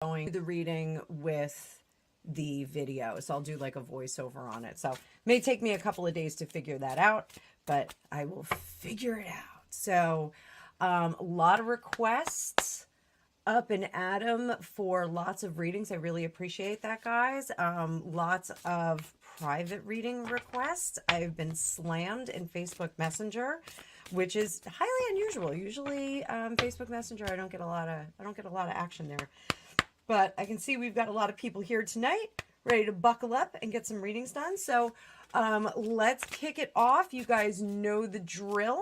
going to the reading with the video. So I'll do like a voiceover on it. So it may take me a couple of days to figure that out, but I will figure it out. So a lot of requests up and at 'em for lots of readings. I really appreciate that, guys. Lots of private reading requests. I've been slammed in Facebook Messenger, which is highly unusual. Usually, Facebook Messenger, I don't get a lot of action there. But I can see we've got a lot of people here tonight ready to buckle up and get some readings done. So let's kick it off. You guys know the drill.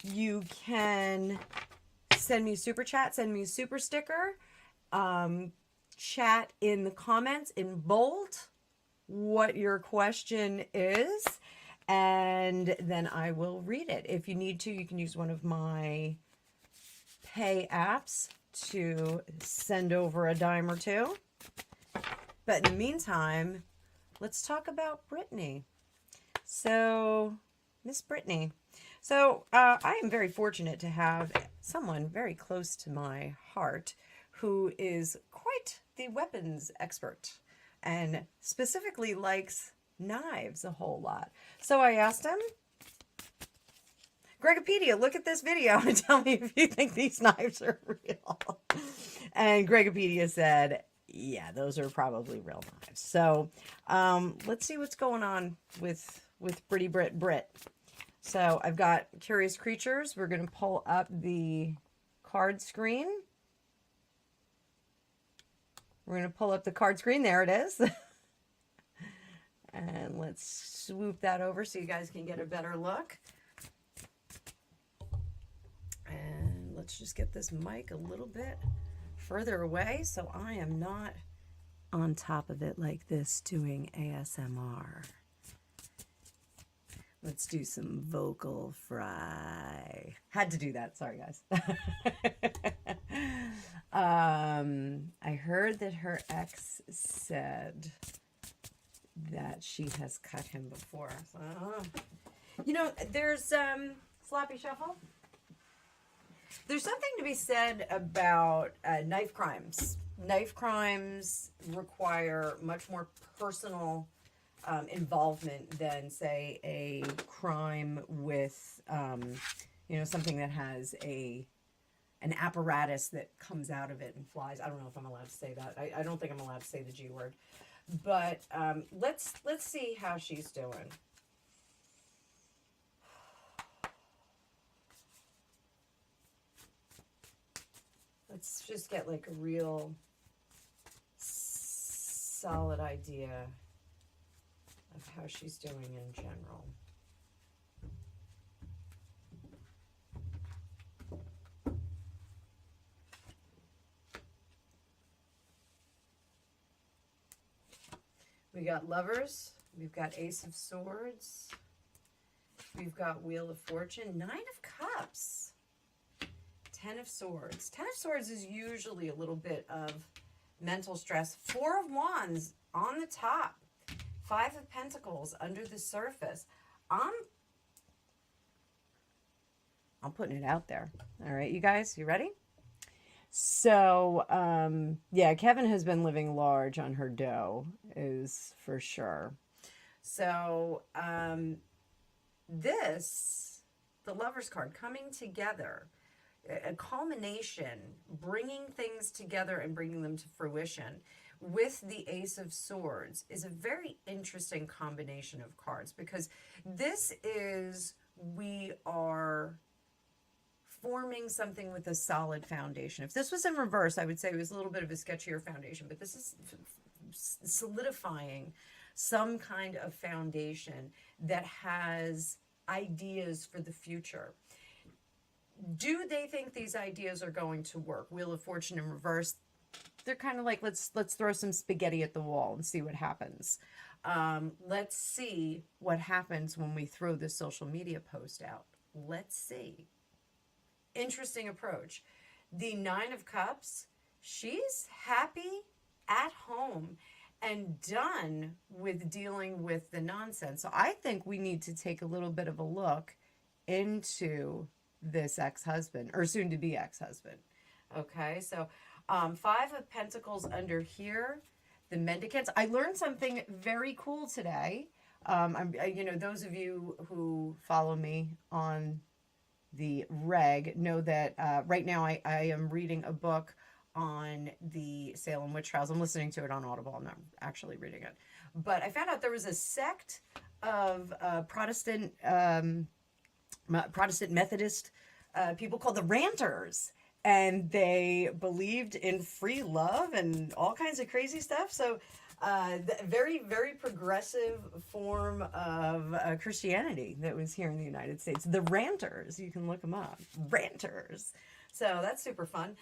You can send me a super chat, send me a super sticker, chat in the comments in bold what your question is, and then I will read it. If you need to, you can use one of my pay apps to send over a dime or two. But in the meantime, let's talk about Britney. So, Miss Britney. So, I am very fortunate to have someone very close to my heart who is quite the weapons expert and specifically likes knives a whole lot. So I asked him, Gregopedia, look at this video and tell me if you think these knives are real. And Gregopedia said, yeah, those are probably real knives. So let's see what's going on with Britty Brit. So I've got Curious Creatures. We're going to pull up the card screen. We're going to pull up the card screen. There it is. And let's swoop that over so you guys can get a better look. And let's just get this mic a little bit further away so I am not on top of it like this doing ASMR. Let's do some vocal fry. Had to do that. Sorry, guys. I heard that her ex said that she has cut him before. So, you know, there's sloppy shuffle. There's something to be said about knife crimes. Knife crimes require much more personal involvement than, say, a crime with, you know, something that has an apparatus that comes out of it and flies. I don't know if I'm allowed to say that. I don't think I'm allowed to say the G word. But let's see how she's doing. Let's just get like a real solid idea of how she's doing in general. We got Lovers, we've got Ace of Swords, we've got Wheel of Fortune, Nine of Cups, Ten of Swords. Ten of Swords is usually a little bit of mental stress. Four of Wands on the top, Five of Pentacles under the surface. I'm putting it out there. All right, you guys, you ready? So, yeah, Kevin has been living large on her dough, is for sure. So, the Lover's card, coming together, a culmination, bringing things together and bringing them to fruition with the Ace of Swords is a very interesting combination of cards, because this is, we are forming something with a solid foundation. If this was in reverse, I would say it was a little bit of a sketchier foundation, but this is solidifying some kind of foundation that has ideas for the future. Do they think these ideas are going to work? Wheel of Fortune in reverse, they're kind of like, let's throw some spaghetti at the wall and see what happens. Let's see what happens when we throw this social media post out. Let's see. Interesting approach. The Nine of Cups, she's happy at home and done with dealing with the nonsense. So I think we need to take a little bit of a look into this ex-husband, or soon-to-be ex-husband. Okay, so Five of Pentacles under here, the Mendicants. I learned something very cool today. You know, those of you who follow me on the reg know that right now I am reading a book on the Salem witch trials. I'm listening to it on Audible. I'm not actually reading it. But I found out there was a sect of Protestant Methodist people called the Ranters. And they believed in free love and all kinds of crazy stuff. So very, very progressive form of Christianity that was here in the United States. The Ranters, you can look them up. Ranters. So that's super fun.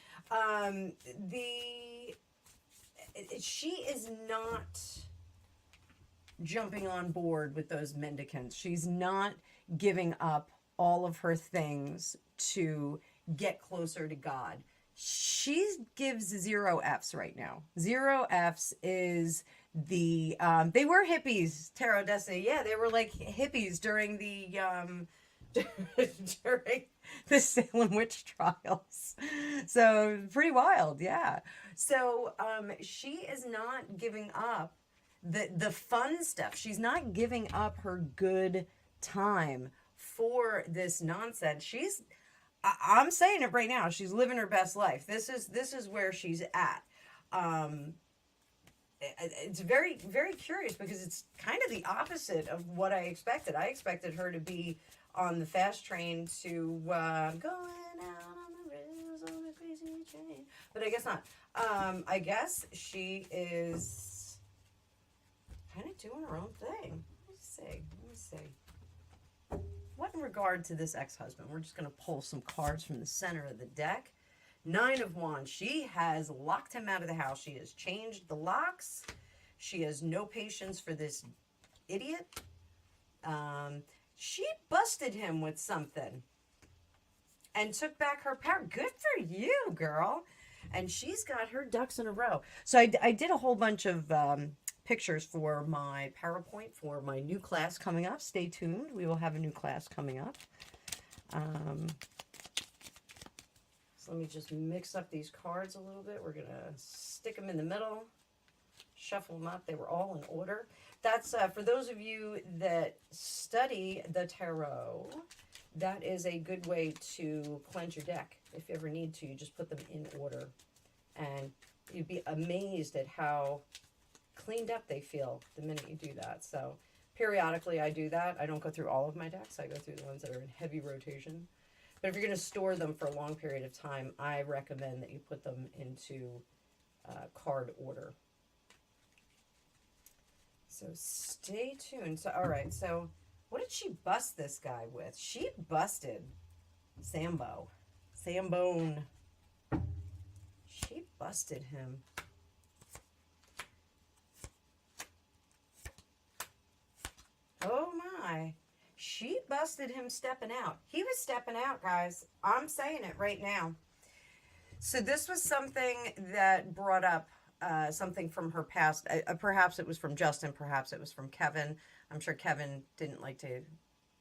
She is not jumping on board with those mendicants. She's not giving up all of her things to get closer to God. She gives 0 Fs right now. 0 Fs is the they were hippies, Tarot Destiny. Yeah, they were like hippies during the during the Salem witch trials. So pretty wild, yeah. So she is not giving up the fun stuff. She's not giving up her good time for this nonsense. I'm saying it right now. She's living her best life. This is where she's at. It's very, very curious because it's kind of the opposite of what I expected. I expected her to be on the fast train to going out on the rails on a crazy train, but I guess not. I guess she is kind of doing her own thing. Let me see. What in regard to this ex-husband? We're just going to pull some cards from the center of the deck. 9 of Wands. She has locked him out of the house. She has changed the locks. She has no patience for this idiot. She busted him with something and took back her power. Good for you, girl. And she's got her ducks in a row. So I did a whole bunch of pictures for my PowerPoint for my new class coming up. Stay tuned. We will have a new class coming up. So let me just mix up these cards a little bit. We're going to stick them in the middle, shuffle them up. They were all in order. That's for those of you that study the tarot, that is a good way to cleanse your deck. If you ever need to, you just put them in order. And you'd be amazed at how cleaned up they feel the minute you do that. So periodically I do that. I don't go through all of my decks. I go through the ones that are in heavy rotation. But if you're going to store them for a long period of time, I recommend that you put them into card order. So stay tuned. So, all right. So what did she bust this guy with? She busted Sambo. Sambone. She busted him. Oh my. She busted him stepping out. He was stepping out, guys. I'm saying it right now. So this was something that brought up something from her past. Perhaps it was from Justin. Perhaps it was from Kevin. I'm sure Kevin didn't like to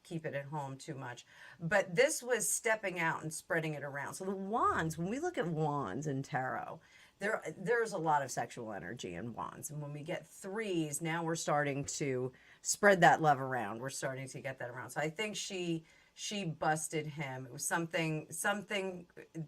keep it at home too much. But this was stepping out and spreading it around. So the wands, when we look at wands in tarot, there's a lot of sexual energy in wands. And when we get threes, now we're starting to spread that love around. We're starting to get that around. So I think she busted him. It was something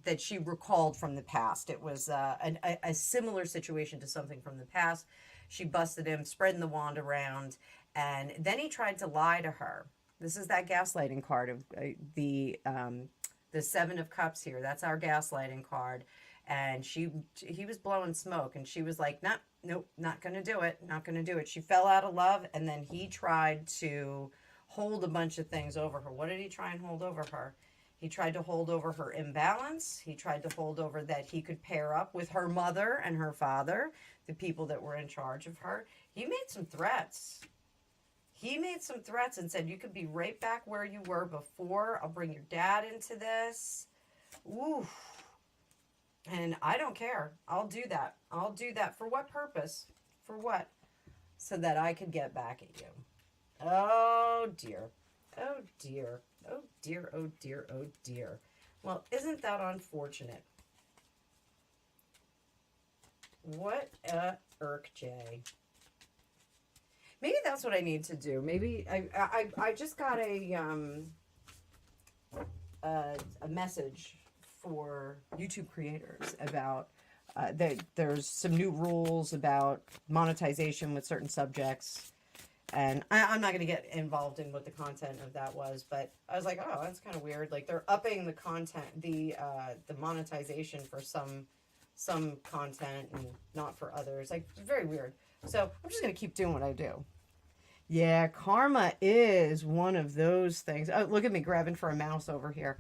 that she recalled from the past. It was a similar situation to something from the past. She busted him, spreading the wand around, and then he tried to lie to her. This is that gaslighting card of the 7 of Cups here. That's our gaslighting card. And he was blowing smoke, and she was like, nope, not going to do it. Not going to do it. She fell out of love, and then he tried to hold a bunch of things over her. What did he try and hold over her? He tried to hold over her imbalance. He tried to hold over that he could pair up with her mother and her father, the people that were in charge of her. He made some threats. He made some threats and said, you could be right back where you were before. I'll bring your dad into this. Ooh. And I don't care. I'll do that. I'll do that. For what purpose? For what? So that I could get back at you. Oh, dear. Oh, dear. Oh, dear. Oh, dear. Oh, dear. Well, isn't that unfortunate? What a irk, Jay. Maybe that's what I need to do. Maybe I just got a message for YouTube creators about there's some new rules about monetization with certain subjects. And I'm not going to get involved in what the content of that was, but I was like, oh, that's kind of weird. Like they're upping the content, the monetization for some content and not for others. Like very weird. So I'm just going to keep doing what I do. Yeah, karma is one of those things. Oh, look at me grabbing for a mouse over here.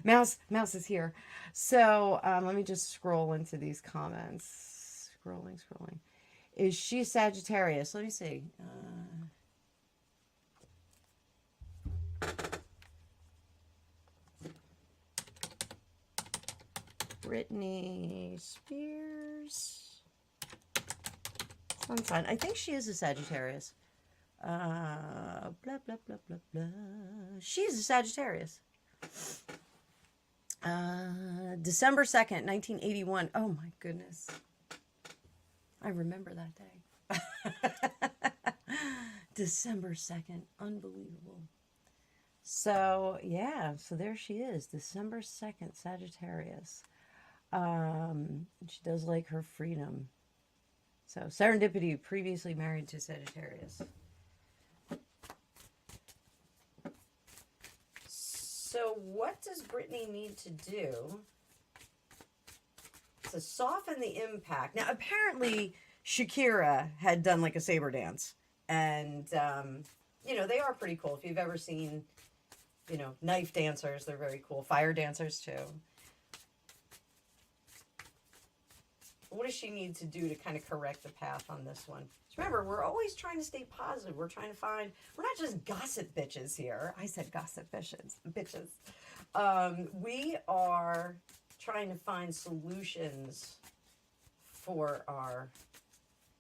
Mouse is here. So let me just scroll into these comments. Scrolling. Is she Sagittarius? Let me see. Britney Spears. Sun sign. I think she is a Sagittarius. Blah, blah, blah, blah, blah. She's a Sagittarius. December 2nd, 1981. Oh my goodness. I remember that day. December 2nd. Unbelievable. So, yeah. So there she is. December 2nd, Sagittarius. She does like her freedom. So, serendipity, previously married to Sagittarius. So, what does Britney need to do to soften the impact? Now, apparently, Shakira had done like a saber dance. And, you know, they are pretty cool. If you've ever seen, you know, knife dancers, they're very cool. Fire dancers, too. What does she need to do to kind of correct the path on this one? Remember, we're always trying to stay positive. We're trying to find, we're not just gossip bitches here. I said gossip bitches. We are trying to find solutions for our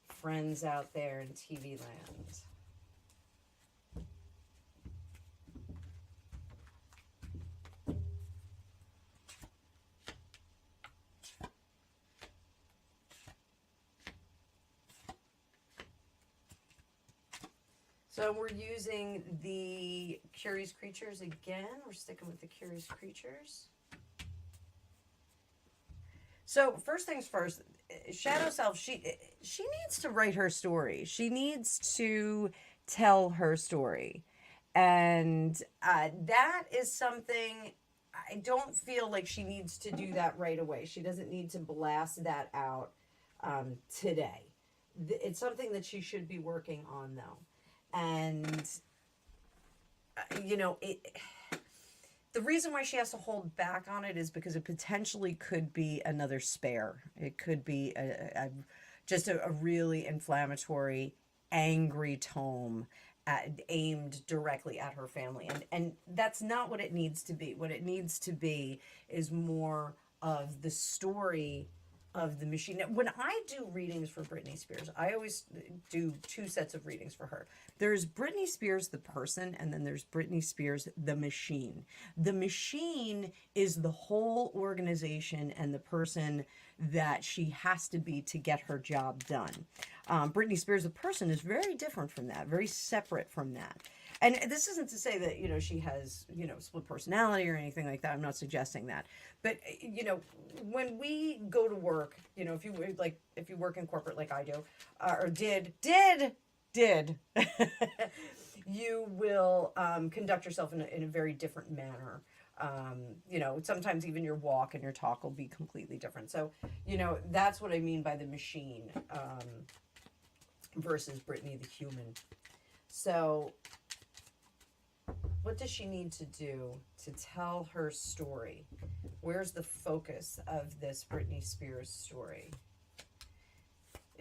friends out there in TV land. So we're using the Curious Creatures again. We're sticking with the Curious Creatures. So first things first, Shadow Self, she needs to write her story. She needs to tell her story. And that is something, I don't feel like she needs to do that right away. She doesn't need to blast that out today. It's something that she should be working on, though. And, you know, the reason why she has to hold back on it is because it potentially could be another spare. It could be just a really inflammatory, angry tome aimed directly at her family. And that's not what it needs to be. What it needs to be is more of the story of the machine. Now, when I do readings for Britney Spears, I always do two sets of readings for her. There's Britney Spears, the person, and then there's Britney Spears, the machine. The machine is the whole organization and the person that she has to be to get her job done. Britney Spears, the person, is very different from that, very separate from that. And this isn't to say that, you know, she has, you know, split personality or anything like that. I'm not suggesting that. But, you know, when we go to work, you know, if you work in corporate like I do, or did, you will conduct yourself in a very different manner. You know, sometimes even your walk and your talk will be completely different. So, you know, that's what I mean by the machine versus Britney the human. So what does she need to do to tell her story? Where's the focus of this Britney Spears story?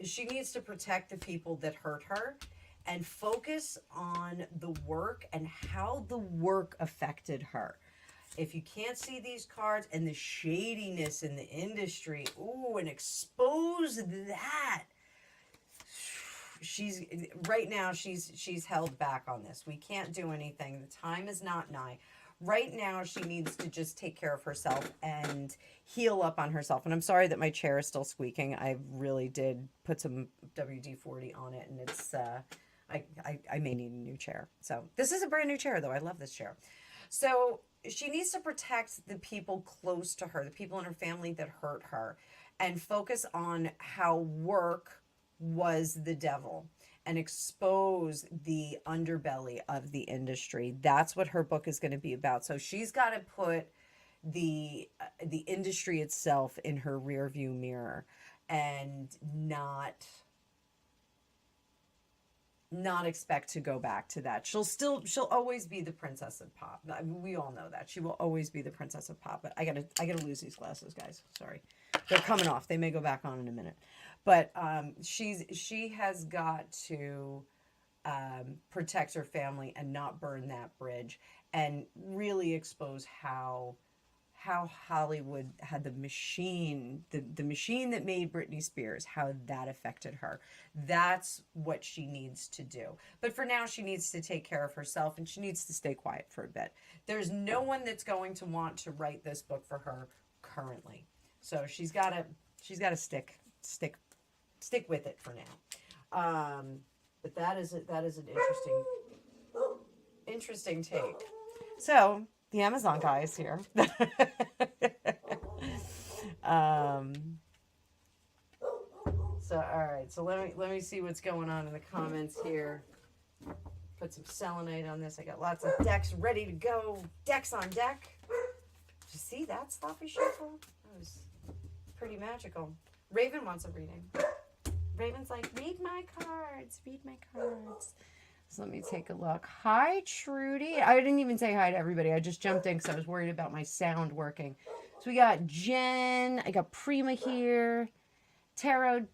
She needs to protect the people that hurt her and focus on the work and how the work affected her. If you can't see these cards and the shadiness in the industry, ooh, and expose that. She's right now she's held back on this. We can't do anything. The time is not nigh. Right now, she needs to just take care of herself and heal up on herself. And I'm sorry that my chair is still squeaking. I really did put some WD-40 on it, and it's I may need a new chair. So this is a brand new chair, though. I love this chair. So she needs to protect the people close to her, the people in her family that hurt her, and focus on how work was the devil and expose the underbelly of the industry. That's what her book is going to be about. So she's got to put the industry itself in her rear view mirror and not expect to go back to that. She'll always be the princess of pop. I mean, we all know that. She will always be the princess of pop. But I gotta lose these glasses, guys. Sorry. They're coming off. They may go back on in a minute. But she has got to protect her family and not burn that bridge, and really expose how Hollywood had the machine that made Britney Spears, how that affected her. That's what she needs to do. But for now, she needs to take care of herself, and she needs to stay quiet for a bit. There's no one that's going to want to write this book for her currently. So she's got to stick with it for now. But that is an interesting take. So the Amazon guy is here. So all right, so let me see what's going on in the comments here. Put some selenite on this. I got lots of decks ready to go. Decks on deck. Did you see that sloppy shuffle? That was pretty magical. Raven wants a reading. Raven's like, read my cards. Read my cards. So let me take a look. Hi, Trudy. I didn't even say hi to everybody. I just jumped in because I was worried about my sound working. So we got Jen. I got Prima here. Tarot